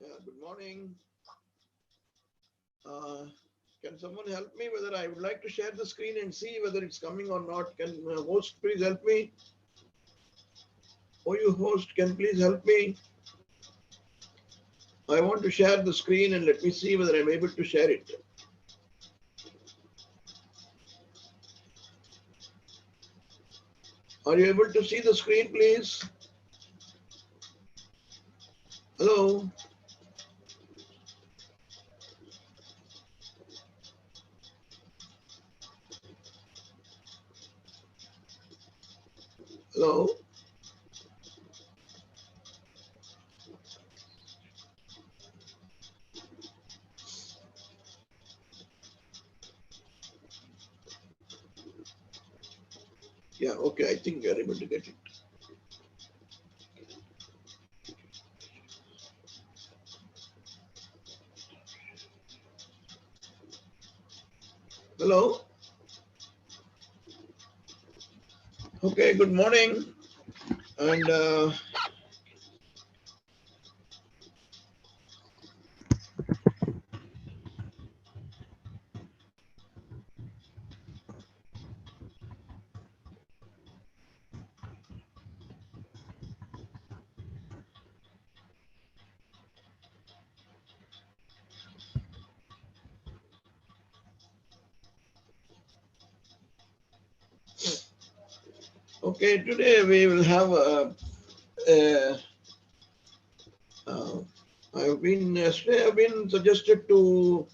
Good morning. Uh, can someone help me whether I would like to share the screen and see whether it's coming or not? Can host please help me? Oh, you host, can please help me? I want to share the screen and let me see whether I'm able to share it. Are you able to see the screen, please? Hello? Hello? Yeah, okay, I think we are able to get it. Hello? Okay, good morning. And okay, today we will have a yesterday I've been suggested to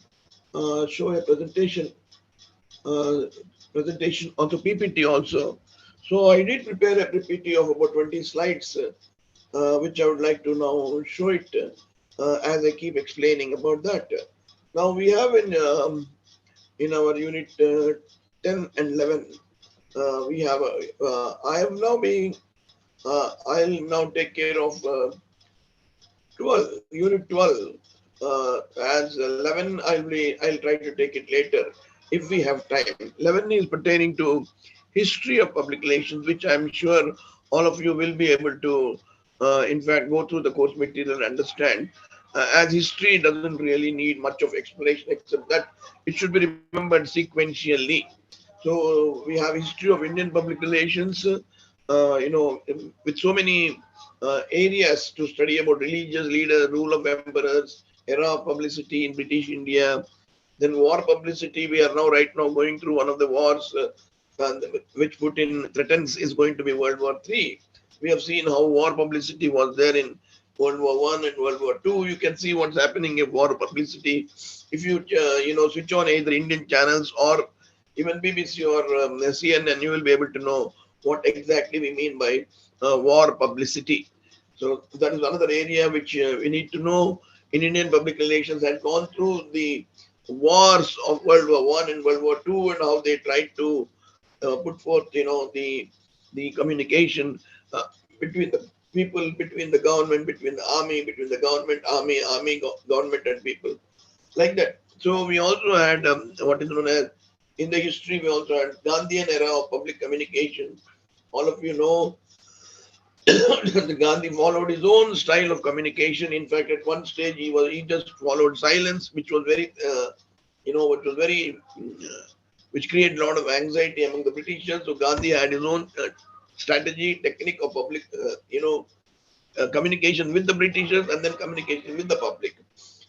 show a uh, presentation also PPT also. So I did prepare a PPT of about 20 slides, which I would like to now show it as I keep explaining about that. Now we have in our unit 10 and 11, we have I am now being I'll now take care of 12, unit 12. As 11, I'll try to take it later if we have time. 11 is pertaining to history of public relations, which I'm sure all of you will be able to, in fact, go through the course material and understand. As history doesn't really need much of explanation, except that it should be remembered sequentially. So we have history of Indian public relations, with so many areas to study about religious leaders, rule of emperors, era of publicity in British India. Then war publicity. We are now right now going through one of the wars which Putin threatens is going to be World War III. We have seen how war publicity was there in World War One and World War Two. You can see what's happening in war publicity if you switch on either Indian channels or even BBC or CNN. You will be able to know what exactly we mean by war publicity. So that is another area which we need to know. In Indian public relations had gone through the wars of World War One and World War Two and how they tried to put forth, the communication uh, between the people, between the government, between the army, between the government, government, and people, like that. So we also had what is known as in the history. We also had Gandhian era of public communication. All of you know the Gandhi followed his own style of communication. In fact, at one stage he just followed silence, which was very which was very which created a lot of anxiety among the Britishers. So Gandhi had his own strategy, technique of public, communication with the Britishers and then communication with the public.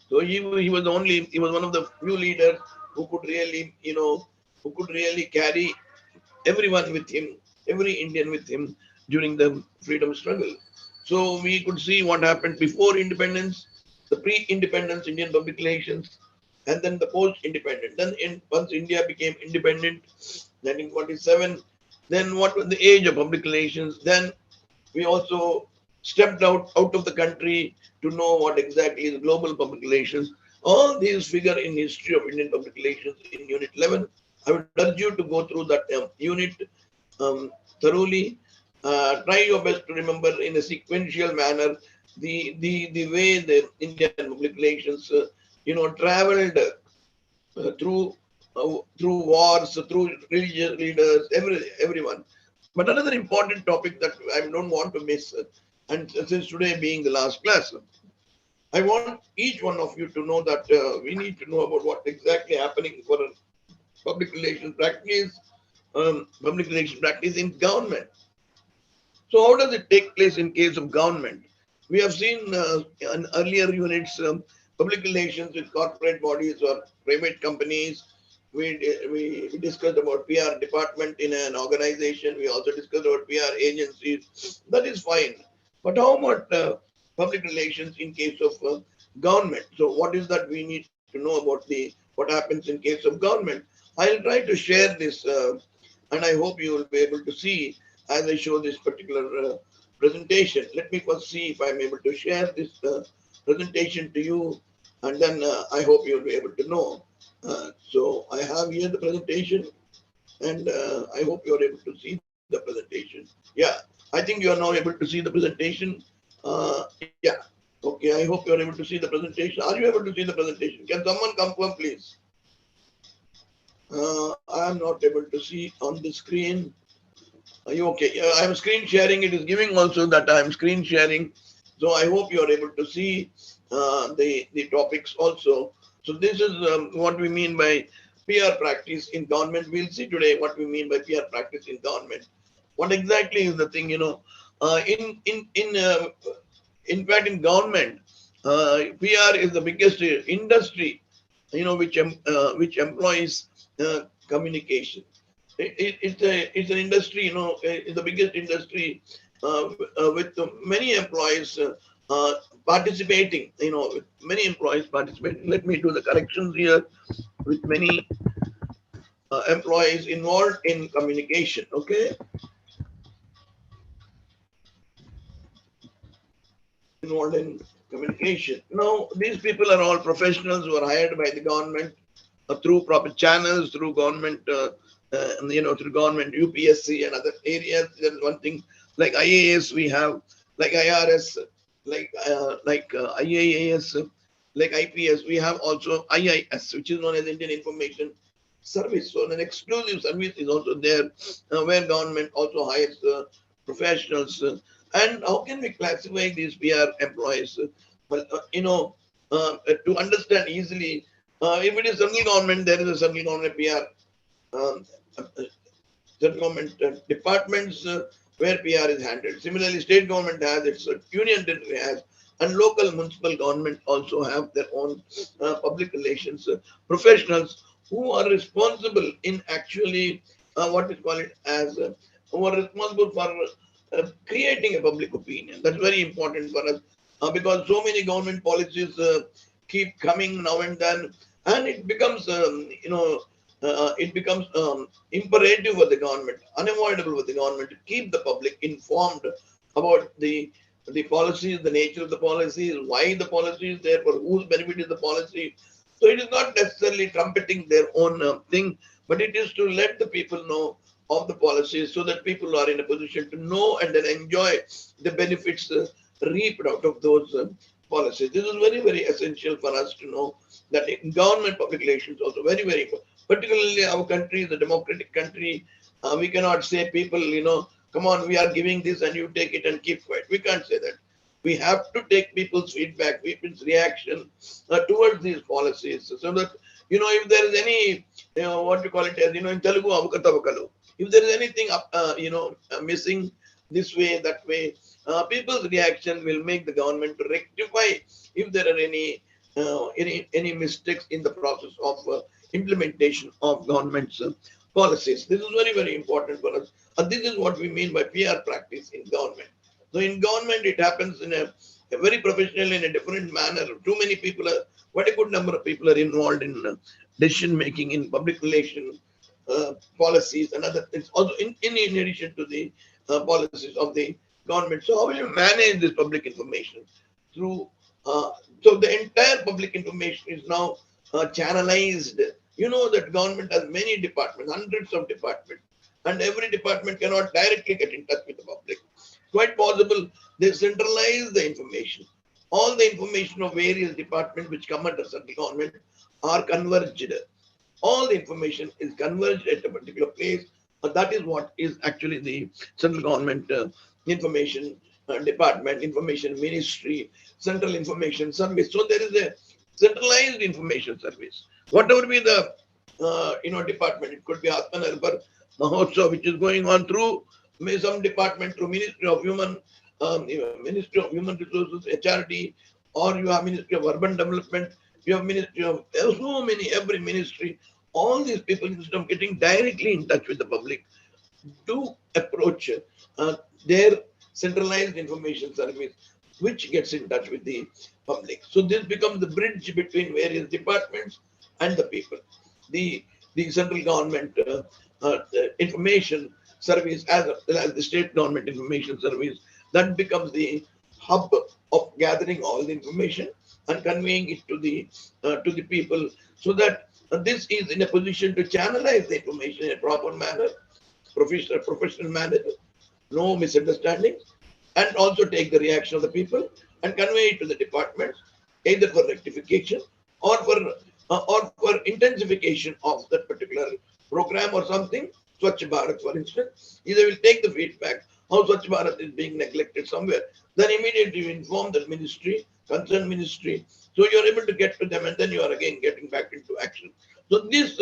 So he was one of the few leaders who could really, who could really carry everyone with him, every Indian with him during the freedom struggle. So we could see what happened before independence, the pre-independence Indian public relations, and then the post-independent. Once India became independent, 1947, then what was the age of public relations? Then we also stepped out of the country to know what exactly is global public relations. All these figure in history of Indian public relations in Unit 11. I would urge you to go through that unit thoroughly. Try your best to remember in a sequential manner the way the Indian public relations, traveled through wars, through religious leaders, everyone. But another important topic that I don't want to miss, and since today being the last class, I want each one of you to know that we need to know about what exactly happening for a public relations practice in government. So how does it take place in case of government? We have seen in earlier units public relations with corporate bodies or private companies. We discussed about PR department in an organization. We also discussed about PR agencies. That is fine. But how about public relations in case of government? So what is that we need to know about the what happens in case of government? I'll try to share this, and I hope you will be able to see as I show this particular presentation. Let me first see if I'm able to share this presentation to you, and then I hope you'll be able to know. So I have here the presentation, and I hope you're able to see the presentation. Yeah, I think you are now able to see the presentation. Yeah, okay, I hope you're able to see the presentation. Are you able to see the presentation? Can someone confirm, please? I am not able to see on the screen. Are you okay? I'm screen sharing. It is giving also that I'm screen sharing. So I hope you are able to see the topics also. So this is what we mean by PR practice in government. We'll see today what we mean by PR practice in government. What exactly is the thing? In fact, in government, PR is the biggest industry, which employs communication. It's an industry, it's the biggest industry with many employees participating. With many employees participating. Let me do the corrections here. With many employees involved in communication. Okay, involved in communication. Now, these people are all professionals who are hired by the government through proper channels, through government, through government UPSC and other areas. There's one thing like IAS we have, like IRS, like IAAS, like IPS. We have also IIS, which is known as Indian Information Service. So an exclusive service is also there, where government also hires professionals. And how can we classify these PR employees? Well, to understand easily, if it is central government, there is a central government PR, um, central government departments where PR is handled. Similarly, state government has its union territory has, and local municipal government also have their own public relations professionals who are responsible in actually what is called it as who are responsible for creating a public opinion. That's very important for us because so many government policies keep coming now and then, and it becomes imperative for the government, unavoidable for the government to keep the public informed about the policies, the nature of the policies, why the policy is there, for whose benefit is the policy. So it is not necessarily trumpeting their own thing, but it is to let the people know of the policies so that people are in a position to know and then enjoy the benefits reaped out of those policies. This is very, very essential for us to know that in government public relations also very, very important. Particularly our country is a democratic country. We cannot say people, come on, we are giving this and you take it and keep quiet. We can't say that. We have to take people's feedback, people's reaction towards these policies, so that if there is any, what you call it as, in Telugu, avukatavakalu. If there is anything missing this way, that way, people's reaction will make the government to rectify if there are any mistakes in the process of implementation of government's policies. This is very, very important for us. And this is what we mean by PR practice in government. So in government, it happens in a very professional, in a different manner. Too many people are, quite a good number of people are involved in decision making in public relations policies and other things. Also, in addition to the policies of the government. So how will you manage this public information? Through so the entire public information is now channelized. You know that government has many departments, hundreds of departments, and every department cannot directly get in touch with the public. Quite possible they centralize the information. All the information of various departments which come under central government are converged. All the information is converged at a particular place. That is what is actually the central government information. department, information ministry, central information service. So there is a centralized information service. Whatever be the department, it could be Atmanirbhar Mahotsav, which is going on through some department, through Ministry of Human Resources, HRD, or you have Ministry of Urban Development, you have Ministry of so many, every ministry. All these people, instead of getting directly in touch with the public, do approach their centralized information service, which gets in touch with the public. So this becomes the bridge between various departments and the people. The the central government information service, as well as the state government information service, that becomes the hub of gathering all the information and conveying it to the people, so that this is in a position to channelize the information in a proper manner, professional manner, no misunderstandings, and also take the reaction of the people and convey it to the departments, either for rectification or for intensification of that particular program or something. Swachh Bharat, for instance, either will take the feedback how Swachh Bharat is being neglected somewhere, then immediately you inform the ministry, concerned ministry, so you're able to get to them, and then you are again getting back into action. So this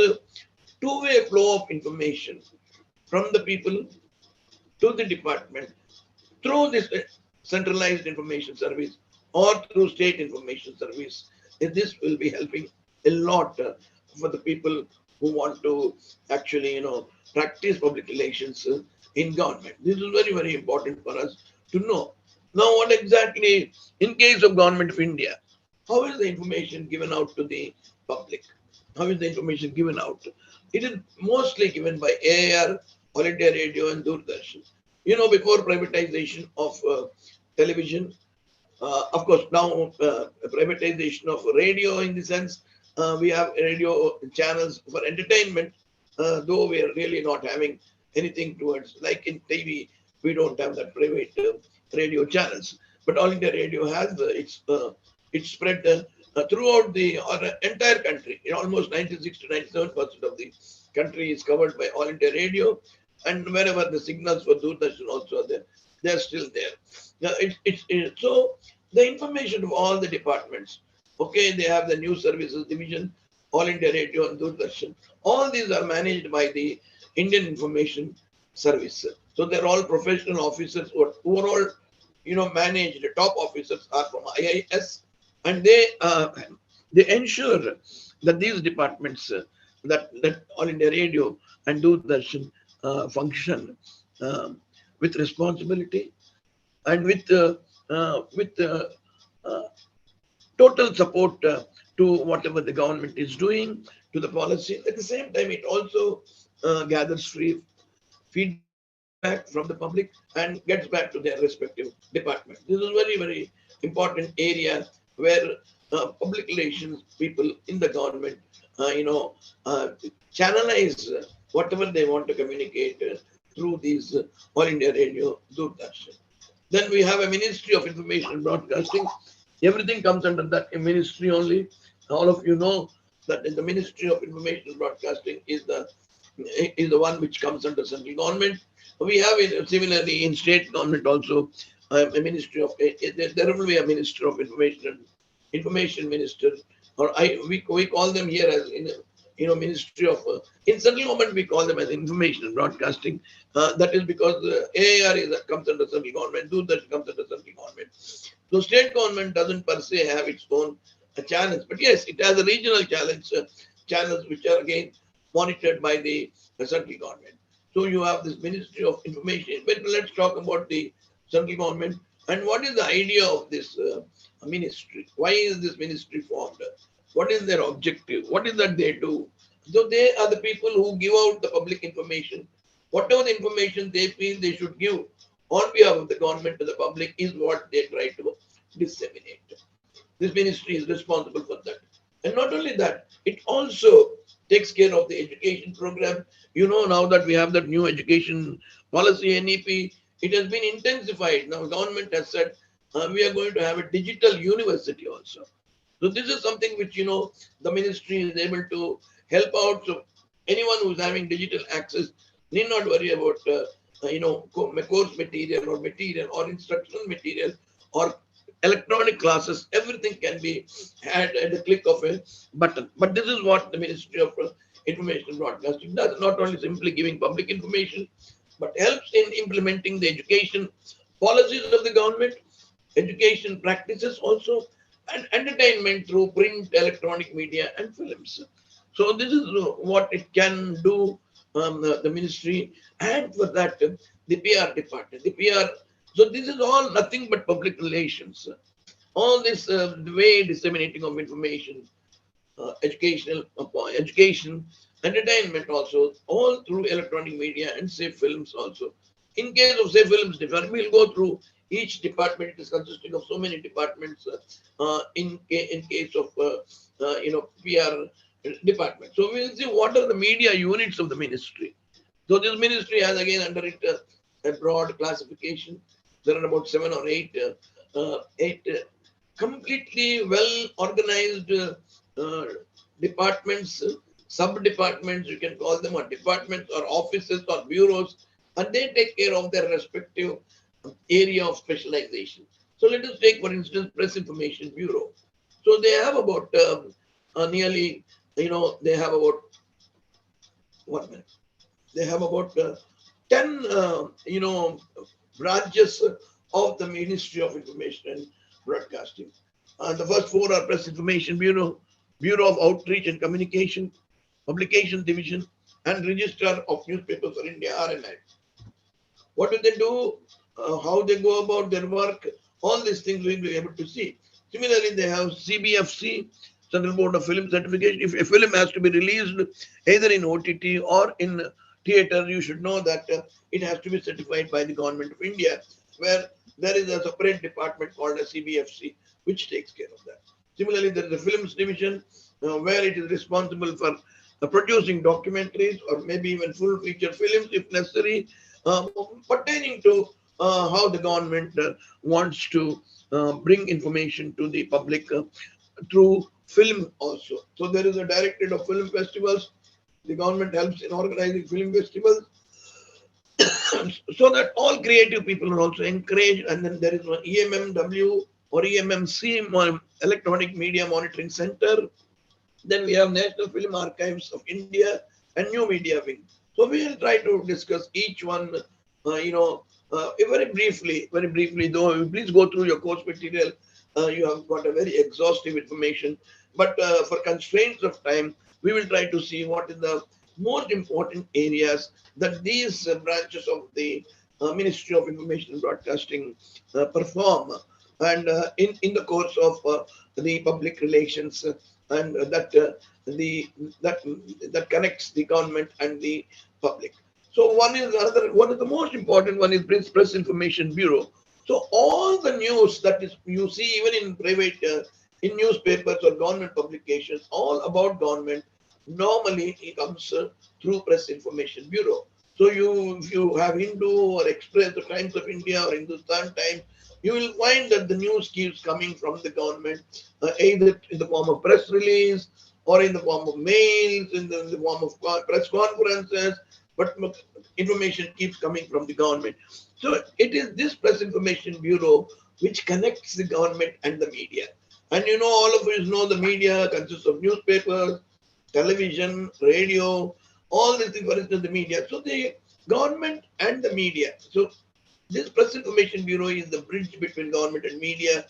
two-way flow of information from the people to the department through this centralized information service or through state information service. This will be helping a lot for the people who want to actually, practice public relations in government. This is very, very important for us to know. Now, what exactly, in case of Government of India, how is the information given out to the public? How is the information given out? It is mostly given by AIR, All India Radio, and Doordarshan. Before privatization of television, of course, now privatization of radio, in the sense we have radio channels for entertainment, though we are really not having anything towards, like in TV, we don't have that private radio channels. But All India Radio has it's spread throughout the entire country. Almost 96 to 97% of the country is covered by All India Radio, and wherever the signals for Doordarshan also are there, they're still there. Now, so the information of all the departments. Okay, they have the news services division, All India Radio and Doordarshan. All these are managed by the Indian Information Service. So they're all professional officers who are all, managed. The top officers are from IIS, and they ensure that these departments, that All India Radio and Doordarshan function with responsibility and with uh, total support to whatever the government is doing, to the policy. At the same time, it also gathers free feedback from the public and gets back to their respective departments. This is very, very important area where public relations people in the government, uh, channelize whatever they want to communicate through these All India Radio, Doordarshan. Then we have a Ministry of Information and Broadcasting. Everything comes under that ministry only. All of you know that in the Ministry of Information and Broadcasting is the one which comes under central government. We have it similarly in state government also, a ministry of there will be a minister of information minister, or we call them here as ministry of in central government we call them as information and broadcasting. That is because the AAR comes under central government, that comes under central government. So state government doesn't per se have its own channels, but yes, it has a regional channels which are again monitored by the central government. So you have this Ministry of Information. But let's talk about the central government and what is the idea of this ministry. Why is this ministry formed? What is their objective? What is that they do? So they are the people who give out the public information. Whatever the information they feel they should give on behalf of the government to the public is what they try to disseminate. This ministry is responsible for that. And not only that, it also takes care of the education program. Now that we have that new education policy, NEP, it has been intensified. Now, government has said we are going to have a digital university also. So this is something which, the ministry is able to help out. So anyone who's having digital access need not worry about course material or instructional material or electronic classes. Everything can be had at the click of a button. But this is what the Ministry of Information and Broadcasting does, not only simply giving public information, but helps in implementing the education policies of the government, education practices also, and entertainment through print, electronic media, and films. So this is what it can do, the ministry, and for that, the PR department, the PR. So this is all nothing but public relations. All this the way disseminating of information, education, entertainment also, all through electronic media and say films also. In case of say films department, we'll go through each department. It is consisting of so many departments. In case of PR department, so we'll see what are the media units of the ministry. So this ministry has again under it a broad classification. There are about seven or eight completely well organized uh, departments, sub departments, you can call them, or departments, or offices, or bureaus, and they take care of their respective area of specialization. So let us take, for instance, Press Information Bureau. So they have about nearly, they have about 1 minute. They have about 10, branches of the Ministry of Information and Broadcasting. The first four are Press Information Bureau, Bureau of Outreach and Communication, Publications Division, and Registrar of Newspapers for India, RNI. What do they do? How they go about their work? All these things we'll be able to see. Similarly, they have CBFC, Central Board of Film Certification. If a film has to be released either in OTT or in theater, you should know that it has to be certified by the Government of India, where there is a separate department called a CBFC, which takes care of that. Similarly, there is a Films Division, where it is responsible for producing documentaries or maybe even full feature films if necessary, uh, pertaining to how the government wants to bring information to the public through film also. So there is a directorate of film festivals. The government helps in organizing film festivals so that all creative people are also encouraged. And then there is one EMMW or EMMC, Electronic Media Monitoring Center. Then we have National Film Archives of India and New Media Wing. So we will try to discuss each one, very briefly, though. Please go through your course material. You have got a very exhaustive information. But for constraints of time, we will try to see what is the most important areas that these branches of the Ministry of Information and Broadcasting perform, and in the course of the public relations, and the that that connects the government and the public. So one is the most important one is Press Information Bureau. So all the news that is you see even in private in newspapers or government publications, all about government, normally it comes through Press Information Bureau. So if you have Hindu or Express, the Times of India or Hindustan Times, you will find that the news keeps coming from the government, either in the form of press release or in the form of mails, in the form of press conferences, but information keeps coming from the government. So it is this Press Information Bureau which connects the government and the media. And all of us know the media consists of newspapers, television, radio, all these things, for instance, the media. So the government and the media. So this Press Information Bureau is the bridge between government and media,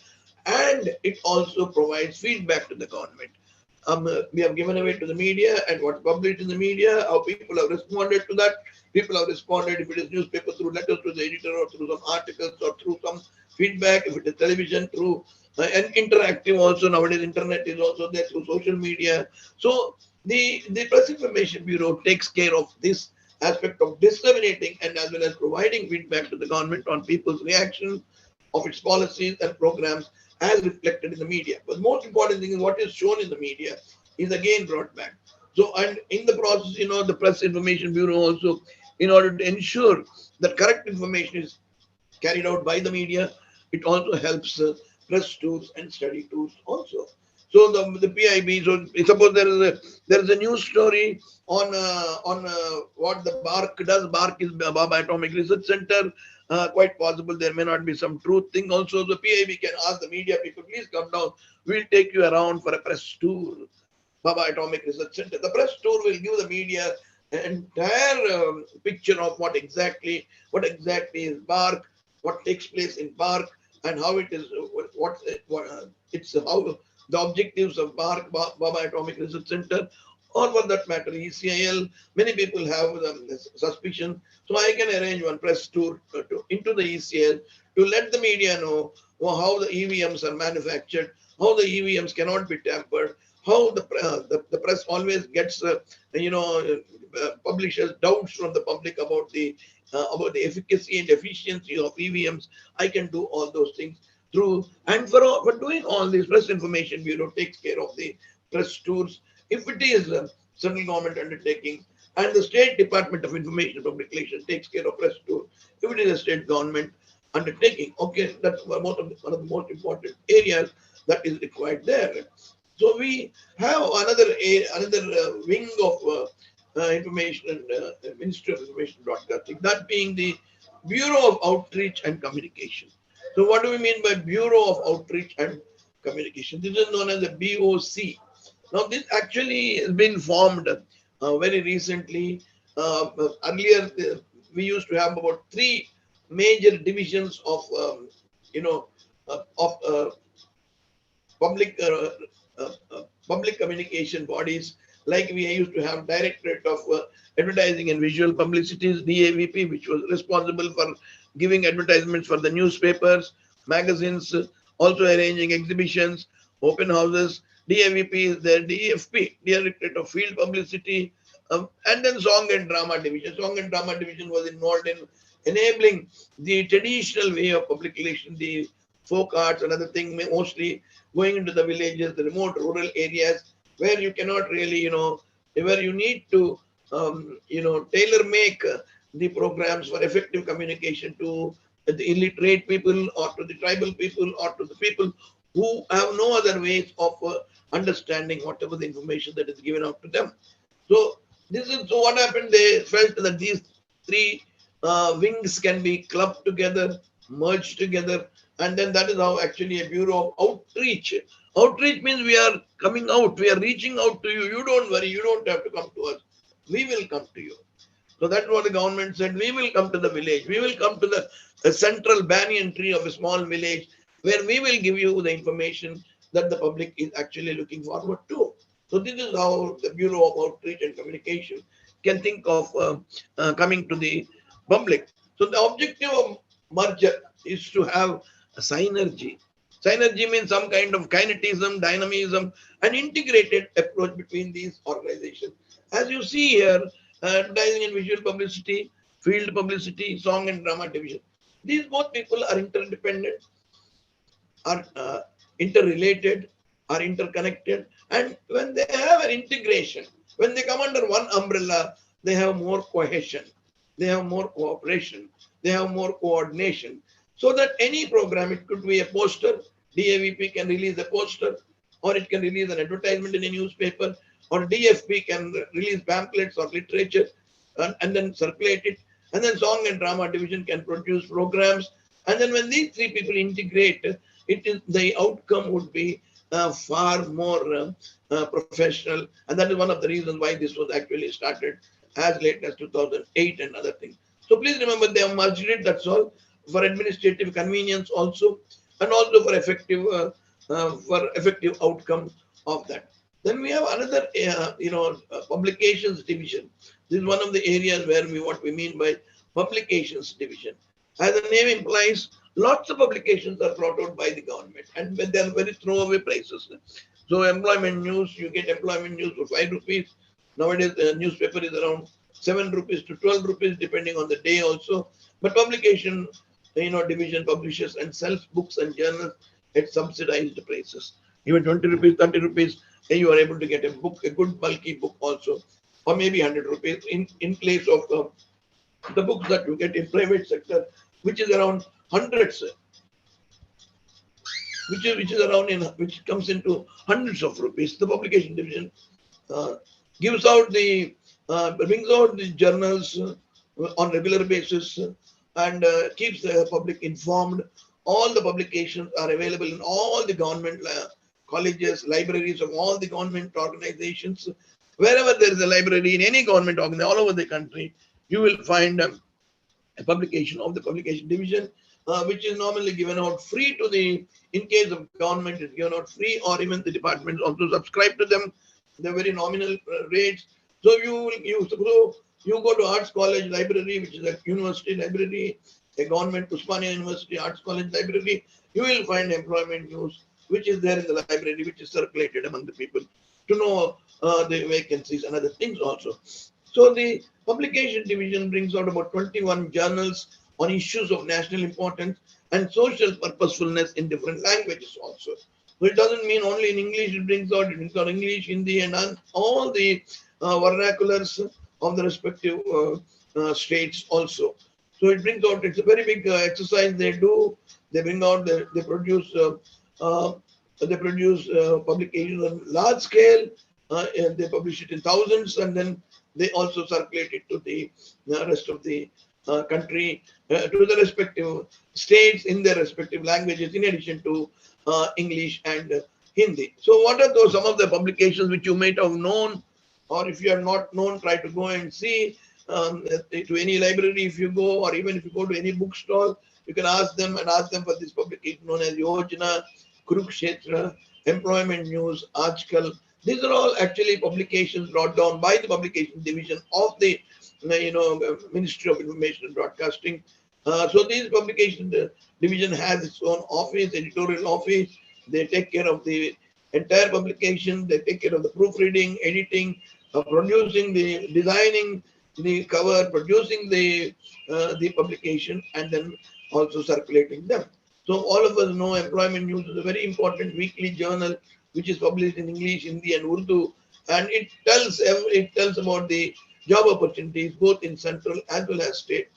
and it also provides feedback to the government. We have given away to the media and what's published in the media, how people have responded to that. People have responded, if it is newspaper, through letters to the editor or through some articles or through some feedback. If it is television, through and interactive also. Nowadays, internet is also there through social media. So the Press Information Bureau takes care of this aspect of disseminating and as well as providing feedback to the government on people's reaction of its policies and programs as reflected in the media. But the most important thing is what is shown in the media is again brought back. So, and in the process, the Press Information Bureau also, in order to ensure that correct information is carried out by the media, it also helps press tools and study tools also. So the PIB. So suppose there is a news story on what the BARC does. BARC is Baba Atomic Research Center. Quite possible there may not be some truth thing. Also, the PIB can ask the media people, please come down. We'll take you around for a press tour. Baba Atomic Research Center. The press tour will give the media an entire picture of what exactly is BARC, what takes place in BARC, and how it is, it's how the objectives of BARC, Baba Atomic Research Center, or for that matter, ECIL. Many people have suspicion. So I can arrange one press tour into the ECIL to let the media know how the EVMs are manufactured, how the EVMs cannot be tampered, how the press always gets publishes doubts from the public about the efficacy and efficiency of EVMs. I can do all those things through, and for doing all this, Press Information Bureau takes care of the press tours. If it is a central government undertaking, and the State Department of Information and Public Relations takes care of press tour, if it is a state government undertaking, okay, that's one of the most important areas that is required there. So we have another wing of information and Ministry of Information Broadcasting, that being the Bureau of Outreach and Communication. So what do we mean by Bureau of Outreach and Communication? This is known as the BOC. Now this actually has been formed very recently. Earlier, we used to have about three major divisions of you know of public public communication bodies. Like we used to have Directorate of Advertising and Visual Publicities (DAVP), which was responsible for giving advertisements for the newspapers, magazines, also arranging exhibitions, open houses. DAVP is there. DFP, Directorate of Field Publicity, and then Song and Drama Division. Song and Drama Division was involved in enabling the traditional way of public relations, the folk arts, another thing, mostly going into the villages, the remote rural areas where you cannot really, where you need to, tailor make the programs for effective communication to the illiterate people or to the tribal people or to the people who have no other ways of understanding whatever the information that is given out to them. So this is so what happened. They felt that these three wings can be clubbed together, merged together, and then that is how actually a bureau of outreach. Outreach means we are coming out, we are reaching out to you. You don't worry, you don't have to come to us. We will come to you. So that's what the government said. We will come to the village. We will come to the central banyan tree of a small village where we will give you the information that the public is actually looking forward to. So this is how the Bureau of Outreach and Communication can think of coming to the public. So the objective of merger is to have a synergy. Synergy means some kind of kinetism, dynamism, and integrated approach between these organizations. As you see here, advertising and visual publicity, field publicity, song and drama division. These both people are interdependent, are interrelated, are interconnected, and when they have an integration, when they come under one umbrella, they have more cohesion, they have more cooperation, they have more coordination. So that any program, it could be a poster, DAVP can release a poster, or it can release an advertisement in a newspaper, or DFP can release pamphlets or literature and then circulate it. And then Song and Drama Division can produce programs. And then when these three people integrate, it is the outcome would be far more professional. And that is one of the reasons why this was actually started as late as 2008 and other things. So please remember they have merged it, that's all, for administrative convenience also, and also for effective outcome of that. Then we have another, publications division. This is one of the areas where what we mean by publications division. As the name implies, lots of publications are brought out by the government, and they are very throwaway prices. So employment news, you get employment news for 5 rupees. Nowadays, the newspaper is around 7 rupees to 12 rupees, depending on the day also. But publication, division publishes and sells books and journals at subsidized prices. Even 20 rupees, 30 rupees, you are able to get a book, a good bulky book also, or maybe 100 rupees in place of the books that you get in private sector, which is around hundreds. which is around which comes into hundreds of rupees. The publication division uh, gives out the brings out the journals on regular basis and keeps the public informed. All the publications are available in all the government colleges, libraries of all the government organizations. Wherever there is a library in any government organization all over the country, you will find a publication of the publication division, which is normally given out free to the, in case of government, is given out free, or even the departments also subscribe to them. They're very nominal rates. So you go to Arts College Library, which is a university library, a government Usmania University Arts College Library, you will find employment news, which is there in the library, which is circulated among the people to know the vacancies and other things also. So the publication division brings out about 21 journals on issues of national importance and social purposefulness in different languages also. So it doesn't mean only in English it brings out English, Hindi, and all the vernaculars of the respective states also. So it brings out, it's a very big exercise they do. They bring out, uh, they produce publications on large scale, and they publish it in thousands, and then they also circulate it to the rest of the country, to the respective states in their respective languages, in addition to English and Hindi. So, what are those some of the publications which you might have known, or if you are not known, try to go and see to any library if you go, or even if you go to any bookstall, you can ask them for this publication known as Yojana, Kurukshetra, Employment News, Ajkal. These are all actually publications brought down by the publication division of the Ministry of Information and Broadcasting. So these publication division has its own office, editorial office. They take care of the entire publication. They take care of the proofreading, editing, producing the designing the cover, producing the publication, and then also circulating them. So all of us know Employment News is a very important weekly journal which is published in English, Hindi, and Urdu, and it tells about the job opportunities both in central as well as state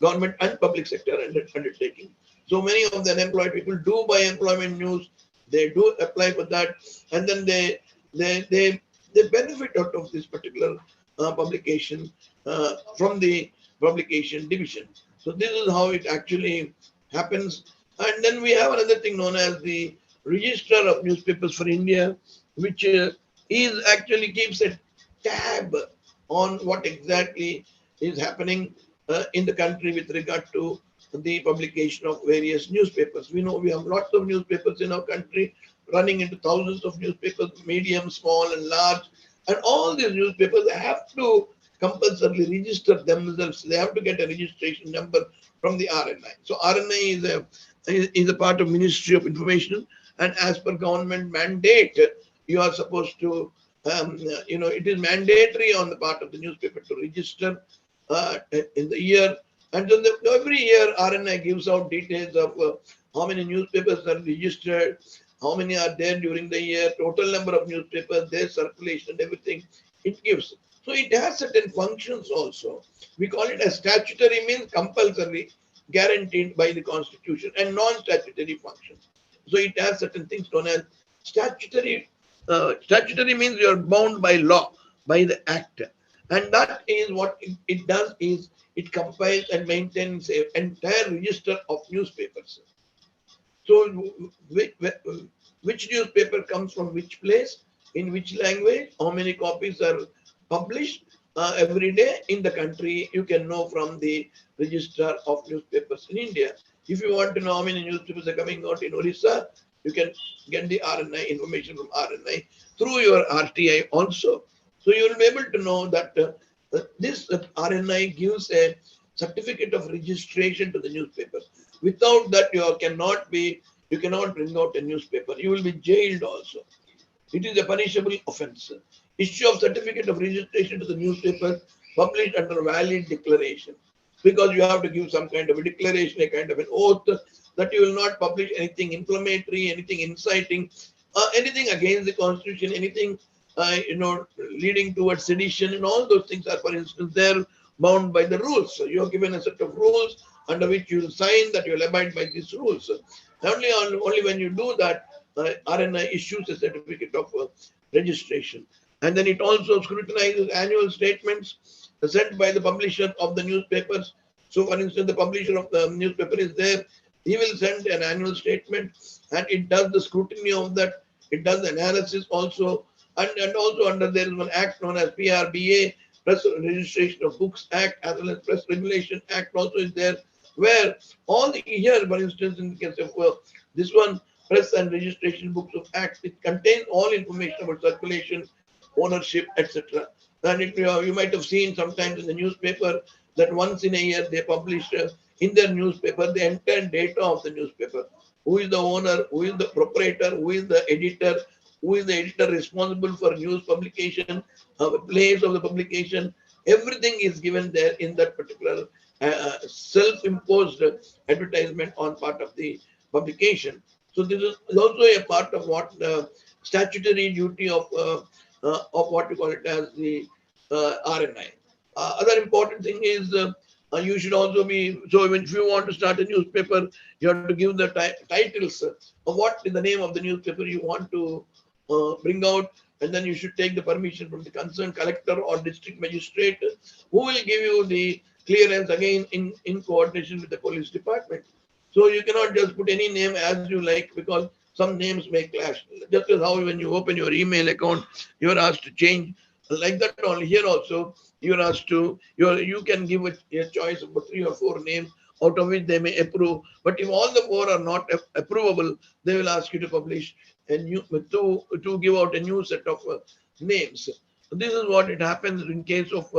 government and public sector undertaking. So many of the unemployed people do buy Employment News. They do apply for that, and then they they, they benefit out of this particular publication from the publication division. So this is how it actually happens. And then we have another thing known as the Register of Newspapers for India, which is actually keeps a tab on what exactly is happening in the country with regard to the publication of various newspapers. We know we have lots of newspapers in our country, running into thousands of newspapers, medium, small, and large. And all these newspapers have to compulsorily register themselves. They have to get a registration number from the RNI. So RNI is a part of Ministry of Information, and as per government mandate, you are supposed to, it is mandatory on the part of the newspaper to register in the year. And then every year, RNI gives out details of how many newspapers are registered, how many are there during the year, total number of newspapers, their circulation, everything it gives. So it has certain functions also. We call it as statutory, means compulsory, guaranteed by the constitution, and non-statutory functions. So it has certain things known as statutory. Statutory means you are bound by law, by the act, and that is what it does is it compiles and maintains an entire register of newspapers. So which newspaper comes from which place, in which language, how many copies are published every day in the country, you can know from the register of newspapers in India. If you want to know how many newspapers are coming out in Orissa, you can get the RNI information from RNI through your RTI also. So you will be able to know that this RNI gives a certificate of registration to the newspaper. Without that, you cannot bring out a newspaper. You will be jailed also. It is a punishable offence. Issue of certificate of registration to the newspaper published under valid declaration, because you have to give some kind of a declaration, a kind of an oath that you will not publish anything inflammatory, anything inciting, anything against the constitution, anything leading towards sedition, and all those things are, for instance, they're bound by the rules. So you are given a set of rules under which you will sign that you will abide by these rules. Only when you do that, RNI issues a certificate of registration. And then it also scrutinizes annual statements sent by the publisher of the newspapers. So, for instance, the publisher of the newspaper is there. He will send an annual statement, and it does the scrutiny of that. It does the analysis also, and also under there is one act known as PRBA, Press Registration of Books Act, as well as Press Regulation Act also is there, where all the here, for instance, in the case of this one, Press and Registration Books of Act, it contains all information about circulation, ownership, etc. And you might have seen sometimes in the newspaper that once in a year they publish in their newspaper the entire data of the newspaper. Who is the owner? Who is the proprietor? Who is the editor? Who is the editor responsible for news publication? The place of the publication? Everything is given there in that particular self-imposed advertisement on part of the publication. So this is also a part of what the statutory duty of what you call it as the RNI. Other important thing is you should also be so if you want to start a newspaper, you have to give the titles of what is the name of the newspaper you want to bring out, and then you should take the permission from the concerned collector or district magistrate, who will give you the clearance again in coordination with the police department. So you cannot just put any name as you like, because some names may clash. Just as how when you open your email account, you are asked to change. Like that only here also, you are asked to, you can give a choice of 3 or 4 names, out of which they may approve. But if all the 4 are not approvable, they will ask you to publish a new, to give out a new set of names. This is what it happens in case of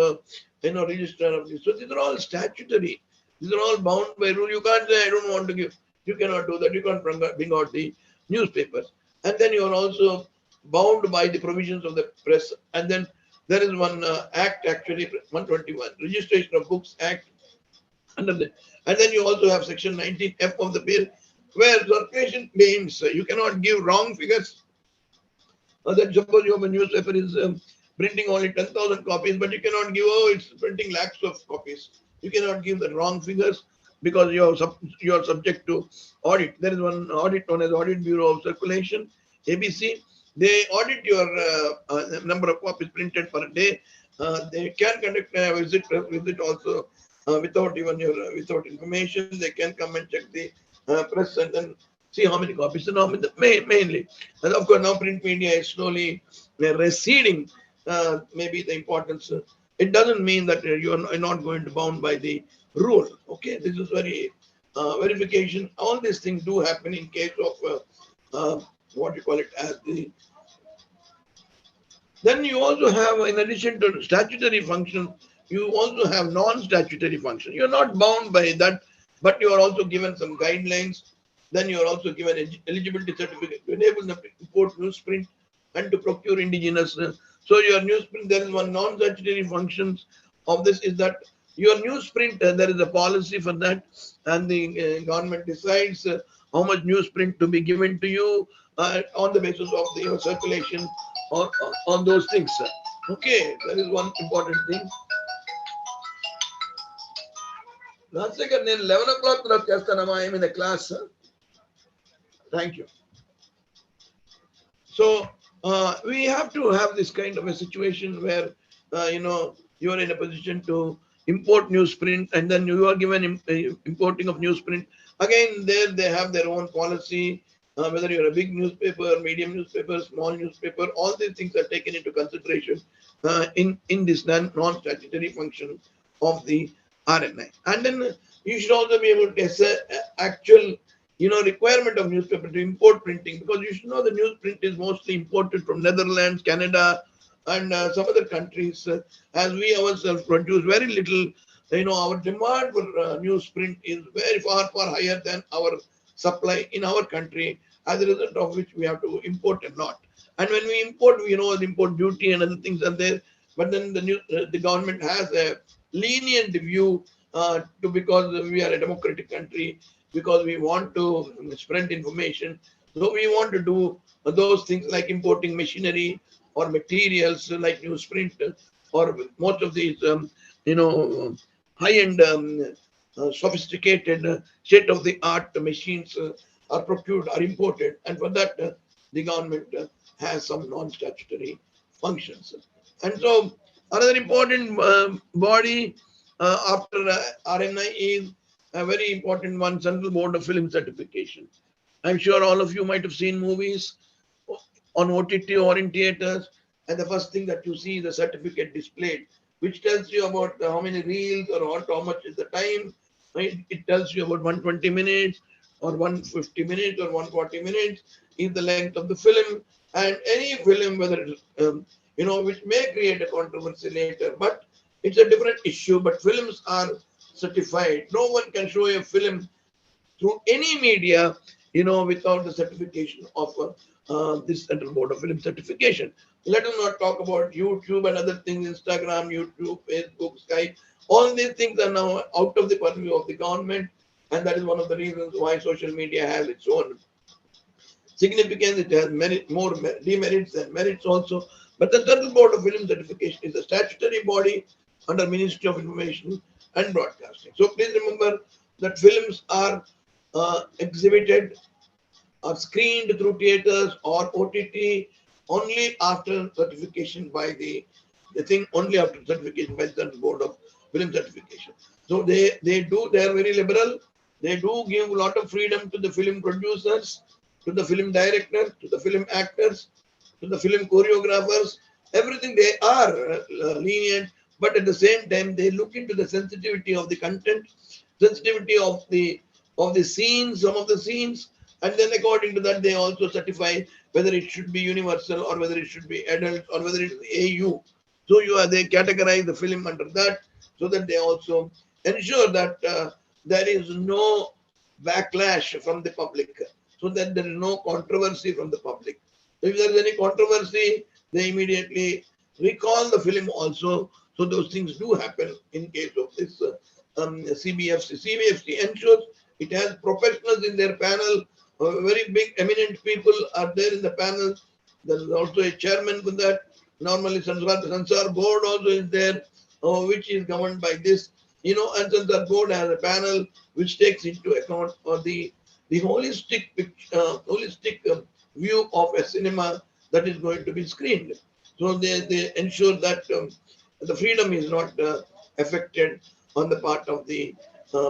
register of this. So these are all statutory. These are all bound by rule. You can't say I don't want to give. You cannot do that. You can't bring out the newspapers. And then you are also bound by the provisions of the press. And then there is one act, actually 121, Registration of Books Act under the, and then you also have section 19F of the bill, where circulation claims you cannot give wrong figures. That suppose you have a newspaper is printing only 10,000 copies, but you cannot give, oh, it's printing lakhs of copies. You cannot give the wrong figures, because you are subject to audit. There is one audit known as Audit Bureau of Circulation, ABC. They audit your number of copies printed per day. They can conduct a visit also without even without information. They can come and check the press and then see how many copies. So now mainly, and of course now print media is slowly receding. Maybe the importance. It doesn't mean that you are not going to bound by the rule. Okay, this is very verification. All these things do happen in case of what you call it as the. Then you also have, in addition to statutory function, you also have non-statutory function. You're not bound by that, but you are also given some guidelines. Then you are also given eligibility certificate to enable them to import newsprint and to procure indigenous. So your newsprint, there is one non-statutory functions of this is that your newsprint, there is a policy for that, and the government decides how much newsprint to be given to you on the basis of the circulation or on those things. Okay, that is one important thing. Last second, 11 o'clock, I am in the class. Thank you. So we have to have this kind of a situation where you are in a position to import newsprint, and then you are given importing of newsprint. Again, there they have their own policy. Whether you're a big newspaper, medium newspaper, small newspaper, all these things are taken into consideration in this non-statutory function of the RNI. And then you should also be able to assess actual requirement of newspaper to import printing, because you should know the newsprint is mostly imported from Netherlands, Canada, and some other countries. As we ourselves produce very little, our demand for newsprint is very far higher than our supply in our country, as a result of which we have to import a lot. And when we import, the import duty and other things are there, but then the government has a lenient view because we are a democratic country, because we want to spread information. So we want to do those things like importing machinery or materials like newsprint or most of these, high-end sophisticated state-of-the-art machines are procured, are imported, and for that the government has some non-statutory functions. And so another important body after RNI is a very important one, Central Board of Film Certification. I'm sure all of you might have seen movies on OTT or in theaters, and the first thing that you see is the certificate displayed, which tells you about how many reels or how much is the time. Right? It tells you about 120 minutes or 150 minutes or 140 minutes is the length of the film, and any film, whether it's which may create a controversy later, but it's a different issue. But films are certified. No one can show a film through any media, without the certification of this Central Board of Film Certification. Let us not talk about YouTube and other things, Instagram, YouTube, Facebook, Skype. All these things are now out of the purview of the government, and that is one of the reasons why social media has its own significance. It has more demerits than merits also. But the Central Board of Film Certification is a statutory body under Ministry of Information and Broadcasting. So please remember that films are exhibited or screened through theaters or OTT only after certification by the thing, only after certification by the Board of Film Certification. So they are very liberal. They do give a lot of freedom to the film producers, to the film directors, to the film actors, to the film choreographers. Everything they are lenient, but at the same time they look into the sensitivity of the content, sensitivity of the scenes, some of the scenes, and then according to that they also certify whether it should be universal or whether it should be adult or whether it is AU. So they categorize the film under that, so that they also ensure that there is no backlash from the public, so that there is no controversy from the public. So if there is any controversy, they immediately recall the film also. So those things do happen in case of this CBFC. CBFC ensures it has professionals in their panel. Very big, eminent people are there in the panel. There is also a chairman for that. Normally, Sansar board also is there, which is governed by this. And Sansar board has a panel which takes into account the holistic view of a cinema that is going to be screened. So they ensure that the freedom is not affected on the part of the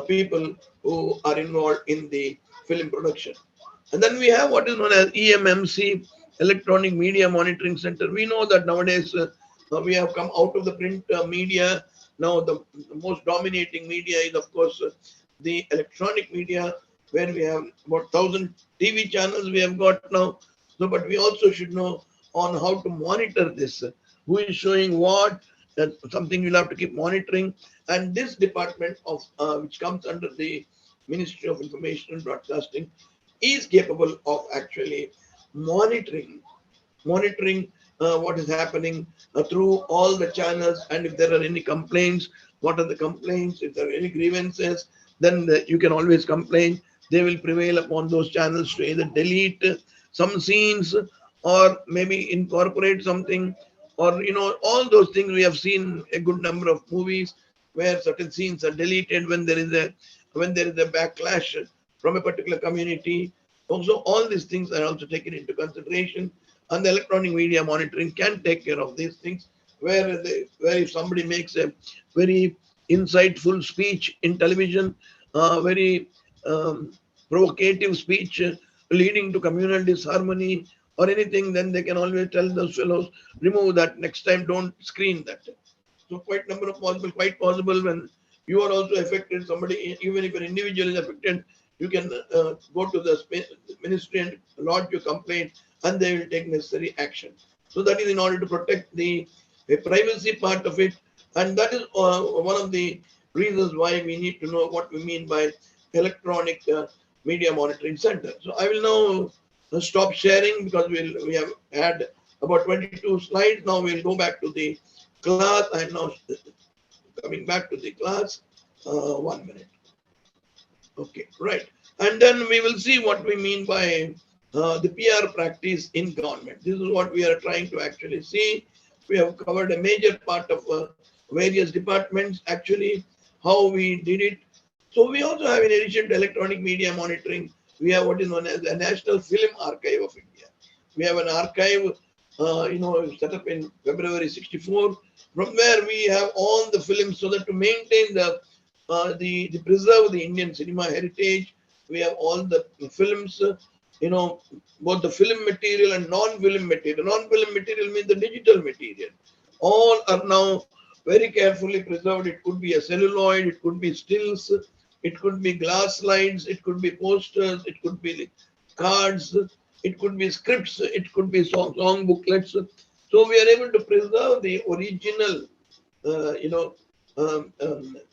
people who are involved in the film production. And then we have what is known as EMMC, Electronic Media Monitoring Center. We know that nowadays we have come out of the print media. Now the most dominating media is, of course, the electronic media, where we have about 1,000 TV channels we have got now. So, but we also should know on how to monitor this. Who is showing what? That's something you'll have to keep monitoring. And this department of which comes under the Ministry of Information and Broadcasting is capable of actually monitoring what is happening through all the channels, and if there are any complaints, what are the complaints? If there are any grievances, then you can always complain. They will prevail upon those channels to either delete some scenes or maybe incorporate something, or all those things. We have seen a good number of movies where certain scenes are deleted when there is a backlash from a particular community. Also, all these things are also taken into consideration, and the electronic media monitoring can take care of these things. Where if somebody makes a very insightful speech in television, very provocative speech leading to communal disharmony or anything, then they can always tell those fellows, remove that, next time don't screen that. So quite quite possible when you are also affected, somebody, even if an individual is affected, you can go to the ministry and lodge your complaint, and they will take necessary action. So that is in order to protect the privacy part of it, and that is one of the reasons why we need to know what we mean by electronic media monitoring center. So I will now stop sharing because we have had about 22 slides. Now we'll go back to the class. I'm now coming back to the class. 1 minute. Okay, right. And then we will see what we mean by the PR practice in government. This is what we are trying to actually see. We have covered a major part of various departments, actually, how we did it, So we also have, in addition to electronic media monitoring, we have what is known as the National Film Archive of India. We have an archive, set up in February '64, from where we have all the films, so that to maintain the preserve the Indian cinema heritage, we have all the films, both the film material and non-film material. Non-film material means the digital material. All are now very carefully preserved. It could be a celluloid, it could be stills, it could be glass slides, it could be posters, it could be cards, it could be scripts, it could be song booklets. So we are able to preserve the original, uh, you know,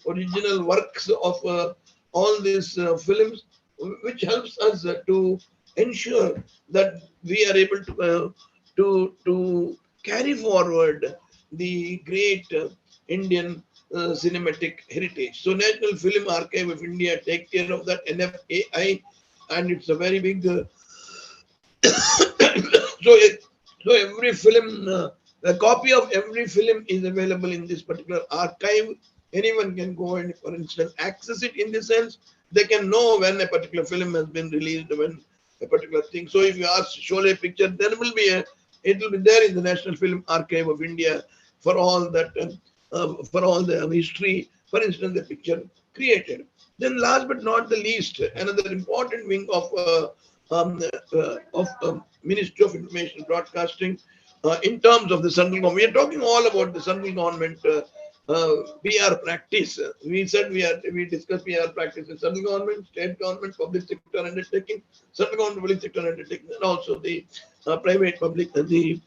original works of all these films, which helps us to ensure that we are able to carry forward the great Indian cinematic heritage. So National Film Archive of India take care of that, NFAI, and it's a very big. So, so every film, a copy of every film is available in this particular archive. Anyone can go and, for instance, access it. In the sense, they can know when a particular film has been released, when a particular thing. So if you ask Sholay picture, there will be it will be there in the National Film Archive of India for all that, for all the history. For instance, the picture created. Then, last but not the least, another important wing of Ministry of Information Broadcasting, in terms of the central government. We are talking all about the central government PR practice. We said we discussed PR practice in central government, state government, public sector undertaking, central government, public sector undertaking, and also the private public, the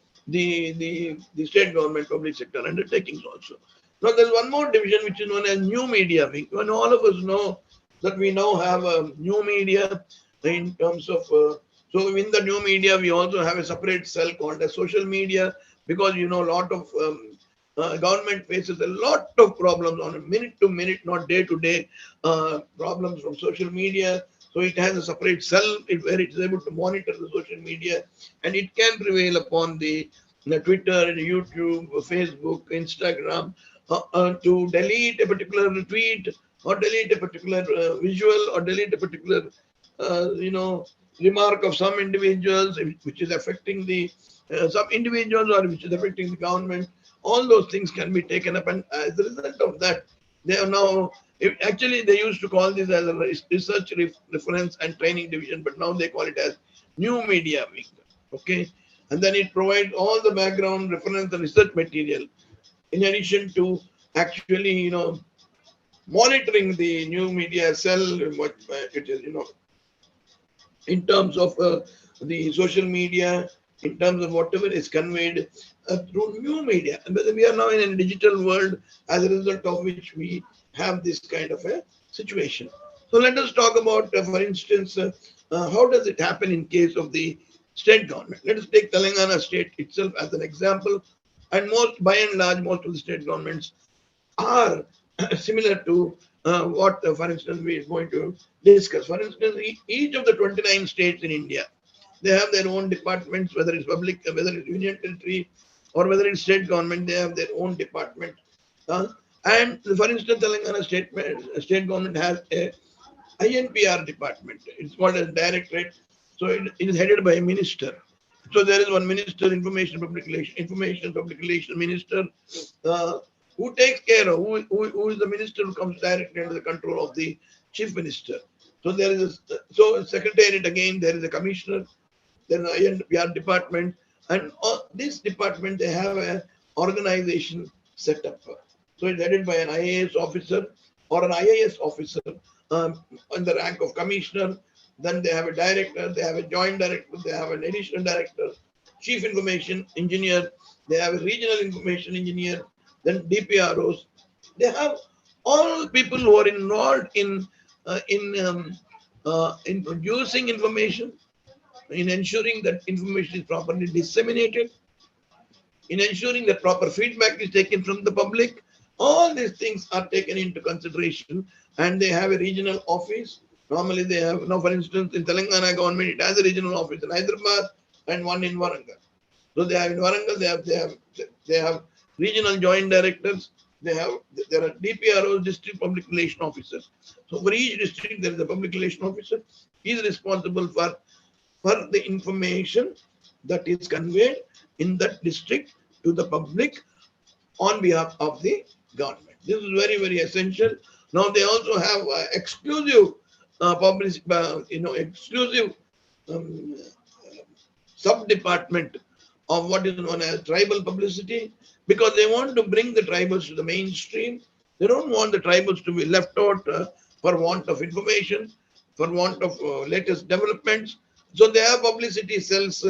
state government public sector undertakings also. Now there's one more division which is known as new media wing. When all of us know that we now have a new media in terms of so in the new media we also have a separate cell called as social media, because a lot of government faces a lot of problems on a minute to minute, not day to day problems from social media. So it has a separate cell where it is able to monitor the social media, and it can prevail upon the Twitter, YouTube, Facebook, Instagram, to delete a particular tweet, or delete a particular visual, or delete a particular remark of some individuals, which is affecting the some individuals, or which is affecting the government. All those things can be taken up, and as a result of that, they are now, actually they used to call this as a research, reference and training division, but now they call it as new media wing. Okay, and then it provides all the background reference and research material, in addition to actually monitoring the new media cell, what it is, in terms of the social media, in terms of whatever is conveyed through new media. And we are now in a digital world, as a result of which we have this kind of a situation. So let us talk about, for instance, how does it happen in case of the state government. Let us take Telangana state itself as an example. And by and large, most of the state governments are similar to what, for instance, we are going to discuss. For instance, each of the 29 states in India, they have their own departments, whether it's public, whether it's union territory, or whether it's state government, they have their own department. Uh, and for instance, Telangana state government has a INPR department. It's called a directorate. So it is headed by a minister. So there is one minister, information public relation minister, uh, who takes care of, who is the minister who comes directly under the control of the chief minister. So there is so secretariat again, there is a commissioner, there is an INPR department, and this department they have a organization set up. So it's headed by an IAS officer or an IAS officer on the rank of commissioner. Then they have a director, they have a joint director, they have an additional director, chief information engineer, they have a regional information engineer, then DPROs. They have all people who are involved in producing information, in ensuring that information is properly disseminated, in ensuring that proper feedback is taken from the public. All these things are taken into consideration, and they have a regional office. Normally, they have now, for instance, in Telangana government, it has a regional office in Hyderabad and one in Warangal. So they have in Warangal, they have regional joint directors. there are DPROs, district public relation officers. So for each district there is a public relation officer. He is responsible for the information that is conveyed in that district to the public on behalf of the government. This is very, very essential. Now they also have exclusive public, exclusive um, sub-department of what is known as tribal publicity, because they want to bring the tribals to the mainstream. They don't want the tribals to be left out for want of information, for want of latest developments. So they have publicity cells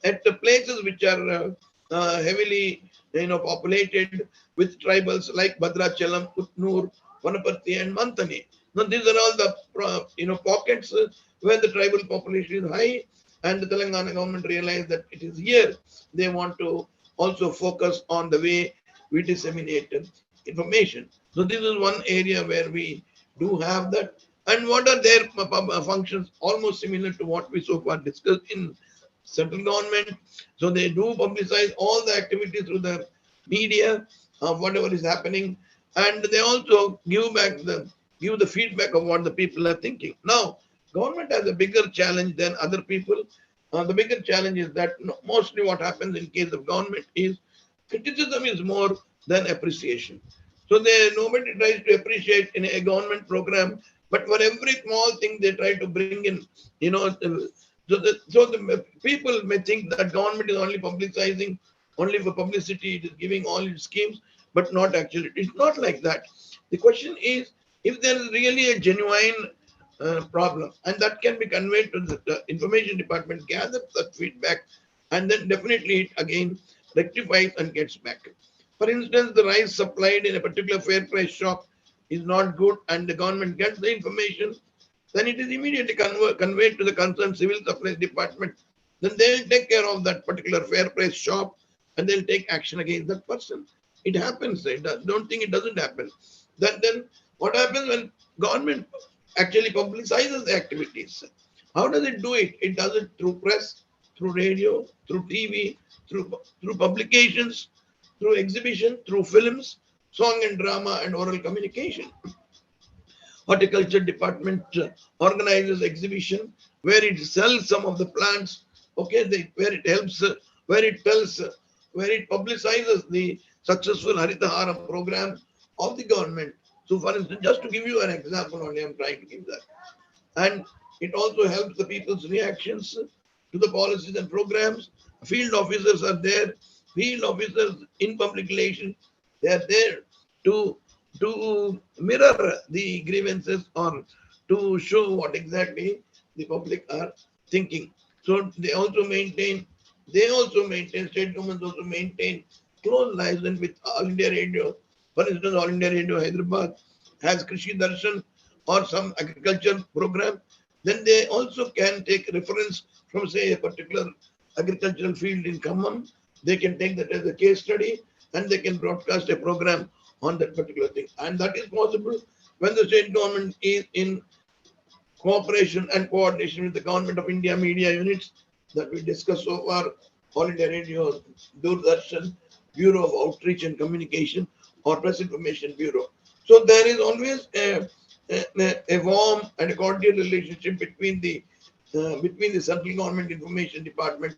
at the places which are heavily, populated with tribals like Bhadrachalam, Utnur, Vanaparthi, and Mantani. Now these are all the pockets where the tribal population is high, and the Telangana government realized that it is here they want to also focus on the way we disseminate information. So this is one area where we do have that. And what are their functions? Almost similar to what we so far discussed in central government. So they do publicize all the activities through the media of whatever is happening, and they also give the feedback of what the people are thinking. Now, government has a bigger challenge than other people. The bigger challenge is that mostly what happens in case of government is criticism is more than appreciation. So nobody tries to appreciate in a government program, but for every small thing they try to bring in, so the people may think that government is only publicizing, only for publicity, it is giving all its schemes, but not actually. It's not like that. The question is if there is really a genuine problem, and that can be conveyed to the information department, gather that feedback, and then definitely it again rectifies and gets back. For instance, the rice supplied in a particular fair price shop is not good, and the government gets the information, then it is immediately conveyed to the concerned civil supplies department. Then they'll take care of that particular fair price shop, and they'll take action against that person. It happens. Don't think it doesn't happen. Then what happens when government actually publicizes the activities? How does it do it? It does it through press, through radio, through TV, through publications, through exhibition, through films, song and drama, and oral communication. Horticulture department organizes exhibition where it sells some of the plants. Okay, where it helps, where it tells, where it publicizes the successful Haritahara program of the government. So, for instance, just to give you an example, only I'm trying to give that, and it also helps the people's reactions to the policies and programs. Field officers are there. Field officers in public relations, they are there to mirror the grievances or to show what exactly the public are thinking. So state governments also maintain close liaison with All India Radio. For instance, All India Radio Hyderabad has Krishi Darshan or some agriculture program. Then they also can take reference from, say, a particular agricultural field in Khammam. They can take that as a case study, and they can broadcast a program on that particular thing. And that is possible when the state government is in cooperation and coordination with the Government of India media units that we discussed so far, All India Radio, Doordarshan, Bureau of Outreach and Communication, or Press Information Bureau. So there is always a warm and a cordial relationship between the central government information department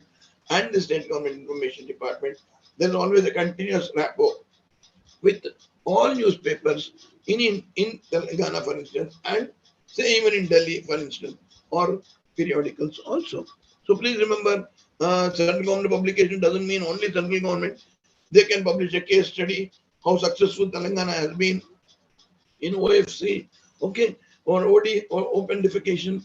and the state government information department. There's always a continuous rapport with all newspapers in Telangana, for instance, and say even in Delhi, for instance, or periodicals also. So please remember, central government publication doesn't mean only central government. They can publish a case study how successful Telangana has been in OFC, okay, or OD or open defecation,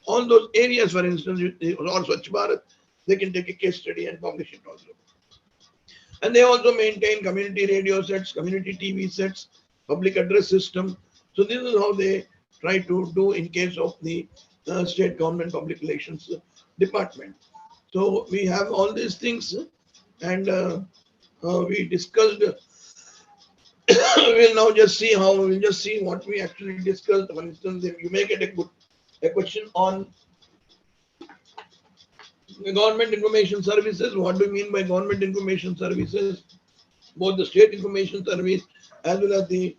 all those areas, for instance, or Swachh Bharat, they can take a case study and publish it also. And they also maintain community radio sets, community TV sets, public address system. So this is how they try to do in case of the state government public relations department. So we have all these things, and we discussed. We'll now just see what we actually discussed. For instance, if you may get a question on the government information services. What do you mean by government information services? both the state information service as well as the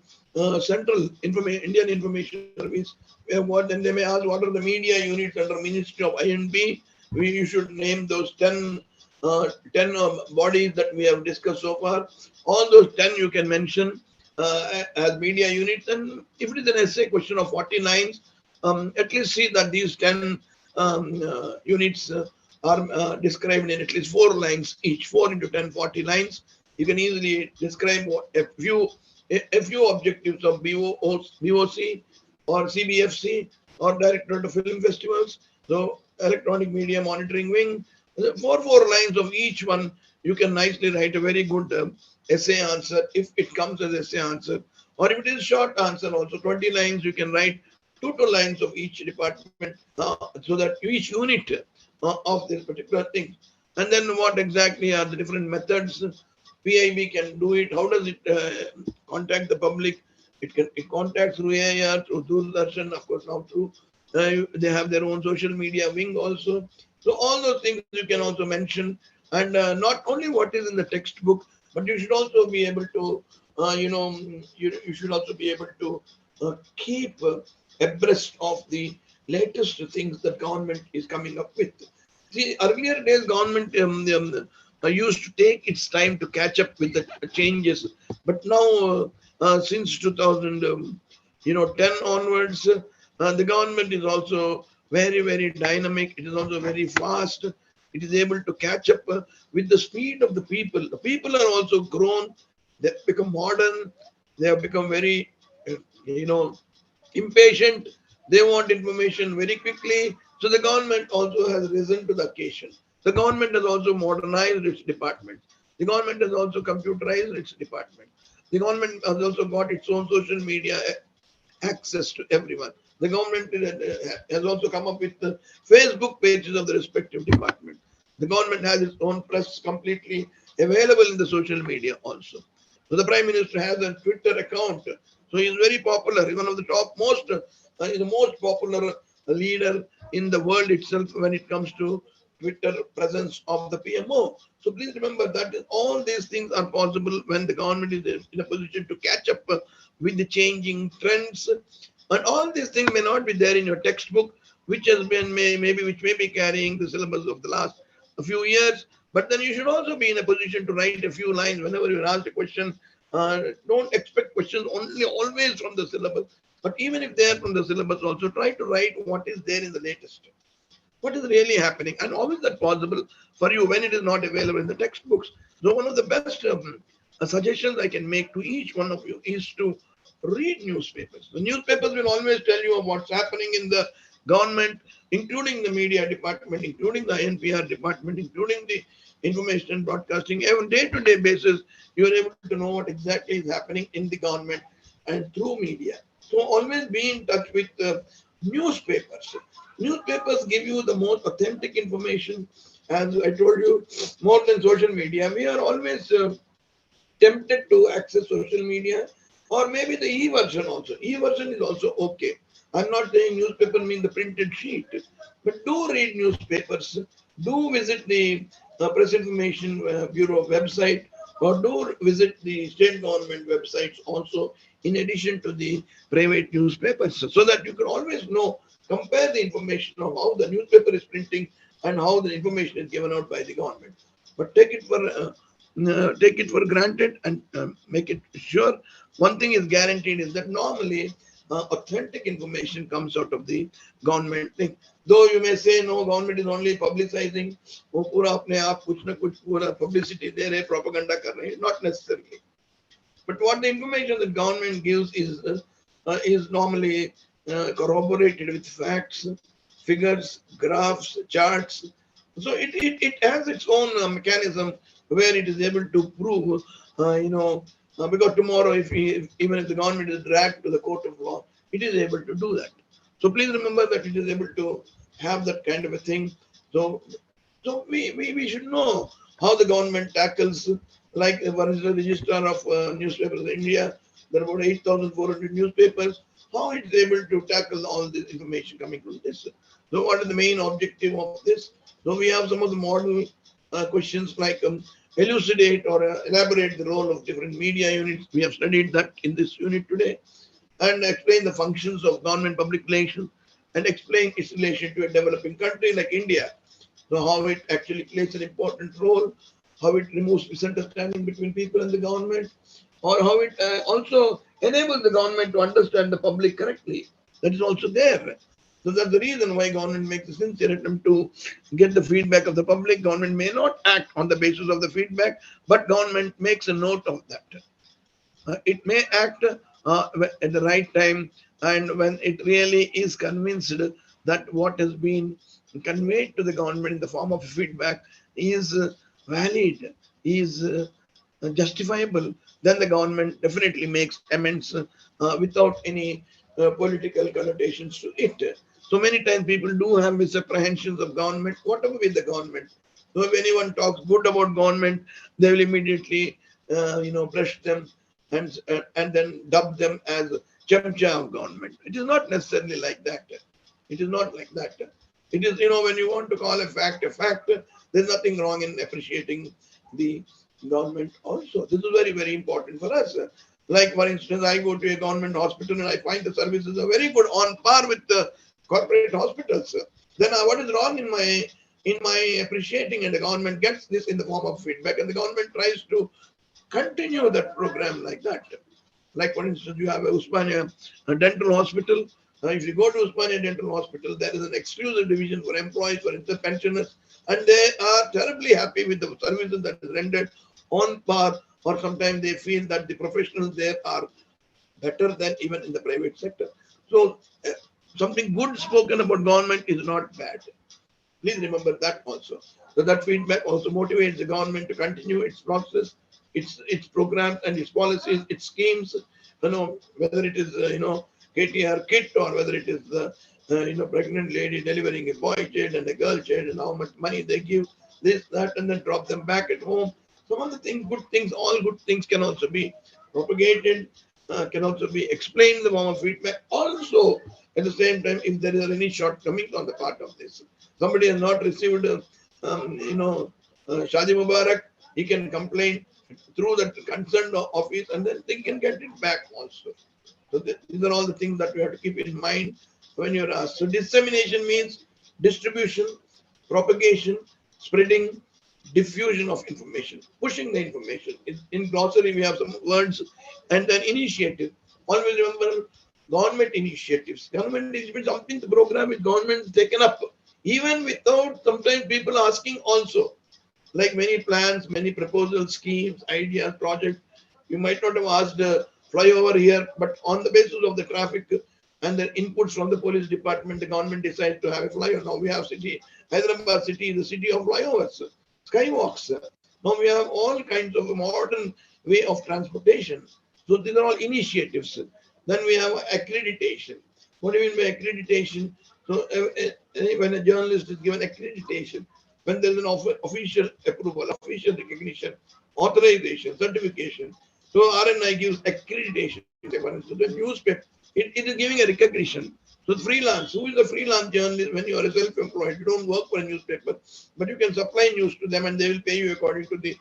central information Indian information service. Where what then they may ask what are the media units under Ministry of INB. You should name those 10 bodies that we have discussed so far. All those 10 you can mention as media units. And if it is an essay question of 40 lines, at least see that these 10 units are described in at least 4 lines each, 4 into 10, 40 lines. You can easily describe a few objectives of BOC or CBFC or Directorate of Film Festivals. So Electronic Media Monitoring Wing. Four lines of each one. You can nicely write a very good essay answer if it comes as essay answer, or if it is short answer also 20 lines. You can write 2 lines of each department, so that each unit of this particular thing. And then what exactly are the different methods PIB can do it? How does it contact the public? It contacts through AIR, through Doordarshan, of course, now through they have their own social media wing also. So all those things you can also mention, and not only what is in the textbook, but you should also be able to, you should also be able to keep abreast of the latest things that government is coming up with. See, earlier days, government used to take its time to catch up with the changes, but now, since 2000, 10 onwards, the government is also very, very dynamic. It is also very fast. It is able to catch up with the speed of the people. The people are also grown. They've become modern. They have become very, uh, you know, impatient. They want information very quickly. So the government also has risen to the occasion. The government has also modernized its departments. The government has also computerized its department. The government has also got its own social media access to everyone. The government has also come up with the Facebook pages of the respective department. The government has its own press completely available in the social media also. So the Prime Minister has a Twitter account. So he is very popular. He's one of the top most, he's the most popular leader in the world itself when it comes to Twitter presence of the PMO. So please remember that all these things are possible when the government is in a position to catch up with the changing trends. And all these things may not be there in your textbook, which has been maybe which may be carrying the syllabus of the last a few years. But then you should also be in a position to write a few lines whenever you're asked a question. Don't expect questions only always from the syllabus, but even if they are from the syllabus, also try to write what is there in the latest, what is really happening, and how is that possible for you when it is not available in the textbooks. So one of the best suggestions I can make to each one of you is to read newspapers. The newspapers will always tell you of what's happening in the government, including the media department, including the NPR department, including the information and broadcasting. Even day-to-day basis, you are able to know what exactly is happening in the government and through media. So always be in touch with newspapers. Newspapers give you the most authentic information. As I told you, more than social media, we are always tempted to access social media, or maybe the e-version also. E-version is also okay. I'm not saying newspaper mean the printed sheet, but do read newspapers. Do visit the Press Information Bureau website, or do visit the state government websites also, in addition to the private newspapers, so that you can always know, compare the information of how the newspaper is printing and how the information is given out by the government. But take it for granted and make it sure. One thing is guaranteed is that normally authentic information comes out of the government thing. Though you may say no, government is only publicizing, वो पूरा अपने आप कुछ ना कुछ पूरा publicity दे रहे, propaganda कर रहे, not necessarily. But what the information that government gives is normally corroborated with facts, figures, graphs, charts. So it has its own mechanism where it is able to prove, because tomorrow, even if the government is dragged to the court of law, it is able to do that. So please remember that it is able to have that kind of a thing. So we should know how the government tackles, like what is the registrar of newspapers in India. There are about 8,400 newspapers. How it's able to tackle all this information coming from this. So what is the main objective of this? So we have some of the model questions like elucidate or elaborate the role of different media units. We have studied that in this unit today, and explain the functions of government public relations and explain its relation to a developing country like India. So how it actually plays an important role, how it removes misunderstanding between people and the government, or how it also enables the government to understand the public correctly. That is also there. So that's the reason why government makes a sincere attempt to get the feedback of the public. Government may not act on the basis of the feedback, but government makes a note of that. It may act at the right time, and when it really is convinced that what has been conveyed to the government in the form of feedback is valid, is justifiable, then the government definitely makes amends without any political connotations to it. So many times people do have misapprehensions of government, whatever with the government. So if anyone talks good about government, they will immediately, brush them and then dub them as chamcha of government. It is not necessarily like that. It is not like that. It is, when you want to call a fact, there's nothing wrong in appreciating the government also. This is very, very important for us. Like, for instance, I go to a government hospital and I find the services are very good, on par with the corporate hospitals. Then what is wrong in my appreciating, and the government gets this in the form of feedback, and the government tries to continue that program like that. Like, for instance, you have a Usmania dental hospital. If you go to Usmania dental hospital, there is an exclusive division for employees, for instance, pensioners, and they are terribly happy with the services that is rendered on par, or sometimes they feel that the professionals there are better than even in the private sector. So, something good spoken about government is not bad. Please remember that also. So that feedback also motivates the government to continue its process, its programs and its policies, its schemes. Whether it is KTR kit, or whether it is the pregnant lady delivering a boy child and a girl child, and how much money they give, this, that, and then drop them back at home. Some of the things, good things, all good things can also be propagated, can also be explained in the form of feedback. Also, at the same time, if there is any shortcomings on the part of this, somebody has not received, Shadi Mubarak, he can complain through the concerned office, and then they can get it back also. So these are all the things that we have to keep in mind when you're asked. So dissemination means distribution, propagation, spreading, diffusion of information, pushing the information. In glossary, we have some words, and then initiative. Always remember government initiatives. Government is something, the program is government taken up, even without sometimes people asking also. Like many plans, many proposals, schemes, ideas, projects, you might not have asked flyover here, but on the basis of the traffic and the inputs from the police department, the government decided to have a flyover. Now we have Hyderabad city is the city of flyovers, skywalks. Now we have all kinds of modern way of transportation. So these are all initiatives. Then we have accreditation. What do you mean by accreditation? So when a journalist is given accreditation, when there is an official approval, official recognition, authorization, certification. So RNI gives accreditation. Say, for instance, the newspaper, it is giving a recognition. So freelance, who is a freelance journalist? When you are a self-employed, you don't work for a newspaper, but you can supply news to them, and they will pay you according to the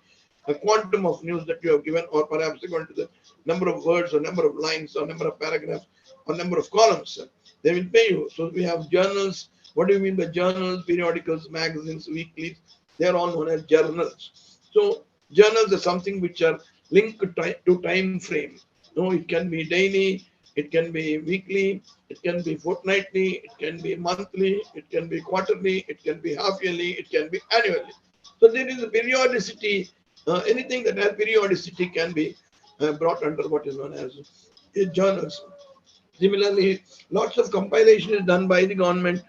quantum of news that you have given, or perhaps according to the number of words, or number of lines, or number of paragraphs, or number of columns. They will pay you. So we have journals. What do you mean by journals? Periodicals, magazines, weeklies. They are all known as journals. So journals are something which are linked to time frame. No, it can be daily, it can be weekly, it can be fortnightly, it can be monthly, it can be quarterly, it can be half yearly, it can be annually. So there is a periodicity. Anything that has periodicity can be brought under what is known as journals. Similarly, lots of compilation is done by the government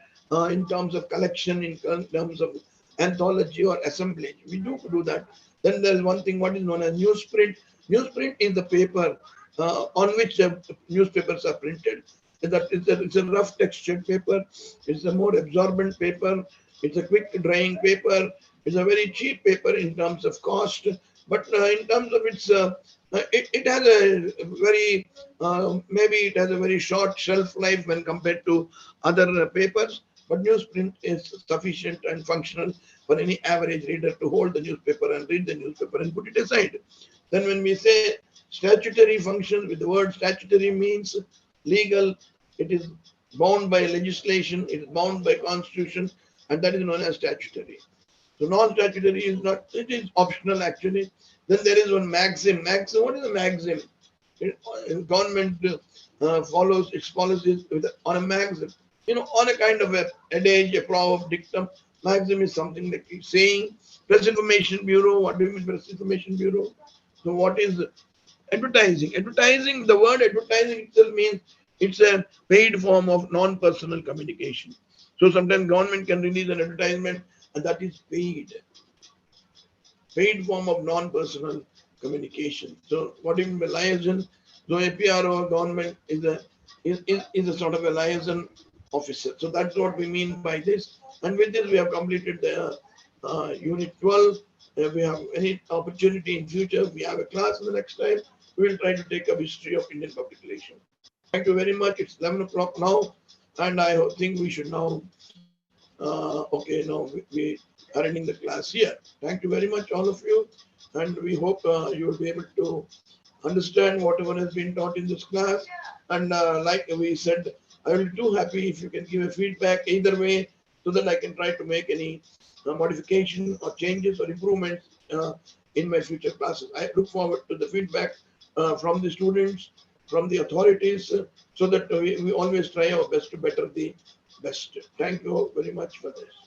in terms of collection, in terms of anthology or assemblage. We do that. Then there is one thing what is known as newsprint. Newsprint is the paper on which newspapers are printed. It's a rough textured paper. It's a more absorbent paper. It's a quick drying paper. It's a very cheap paper in terms of cost, but in terms of its, it has a very maybe it has a very short shelf life when compared to other papers. but newsprint is sufficient and functional for any average reader to hold the newspaper and read the newspaper and put it aside. Then when we say statutory functions, with the word statutory means legal, it is bound by legislation, it is bound by constitution, and that is known as statutory. So non-statutory is not, it is optional actually. Then there is one maxim. Maxim, what is a maxim? Government follows its policies on a maxim, on a kind of a adage, a proverb, dictum. Maxim is something that keeps saying. Press Information Bureau, what do you mean Press Information Bureau? So what is advertising? Advertising, the word advertising itself means it's a paid form of non-personal communication. So sometimes government can release an advertisement and that is paid form of non-personal communication. So what do you mean by liaison? So a PRO government is a sort of a liaison officer. So that's what we mean by this. And with this, we have completed the unit 12. If we have any opportunity in future, we have a class in the next time. We will try to take a history of Indian public relations. Thank you very much. It's 11 o'clock now, and I think we should now. Okay, now we are ending the class here. Thank you very much, all of you, and we hope you will be able to understand whatever has been taught in this class. And like we said, I will be too happy if you can give a feedback either way, so that I can try to make any modification or changes or improvements in my future classes. I look forward to the feedback from the students, from the authorities, so that we always try our best to better the best. Thank you very much for this.